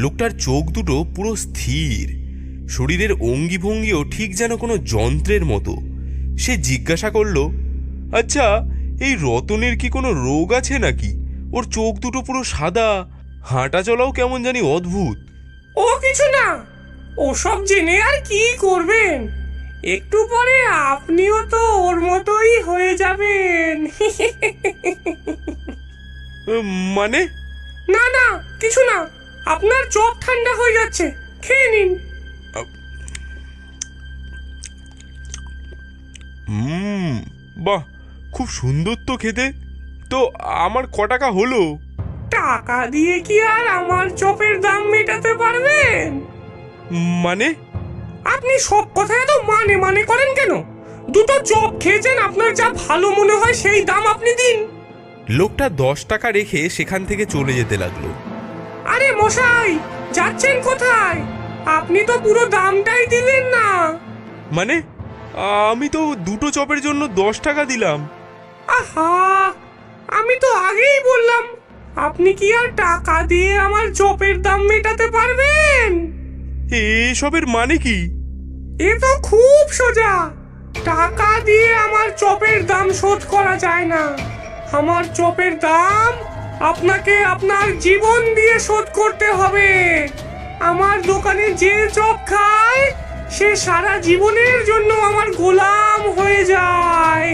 লোকটার চোখ দুটো পুরো স্থির, শরীরের অঙ্গি ভঙ্গিও ঠিক যেন কোনো যন্ত্রের মতো। সে জিজ্ঞাসা করল, আচ্ছা, এই রতনের কি কোনো রোগ আছে নাকি? ওর চোখ দুটো পুরো সাদা, হাঁটা চলাও কেমন জানি অদ্ভুত। ও কিছু না, ওসব জেনে আর কি করবেন? একটু পরে আপনিও তো ওর মতোই হয়ে যাবেন। মানে? না না, কিছু না, আপনার চোখ ঠান্ডা হয়ে যাচ্ছে, খেয়ে নিন। বাহ, খুব সুন্দর তো খেতে। তো আমার ক টাকা হলো? টাকা দিয়ে কি আর আমার চপের দাম মেটাতে পারবেন? মানে? আপনি সব কথায় এত মানে মানে করেন কেন? দুটো চপ খেয়েছেন, আপনার যা ভালো মনে হয় সেই দাম আপনি দিন। লোকটা 10 টাকা রেখে সেখান থেকে চলে যেতে লাগলো। আরে মশাই, যাচ্ছেন কোথায়? আপনি তো পুরো দামটাই দিলেন না। মানে? আমি তো দুটো চপের জন্য 10 টাকা দিলাম। আহা, আমি তো আগেই বললাম, আপনি কি আর টাকা দিয়ে আমার চপের দাম মেটাতে পারবেন? এসবের মানে কি? এ তো খুব সোজা। টাকা দিয়ে আমার চপের দাম শোধ করা যায় না। আমার চপের দাম আপনাকে আপনার জীবন দিয়ে শোধ করতে হবে। আমার দোকানে যে চপ খায় সে সারা জীবনের জন্য আমার গোলাম হয়ে যায়।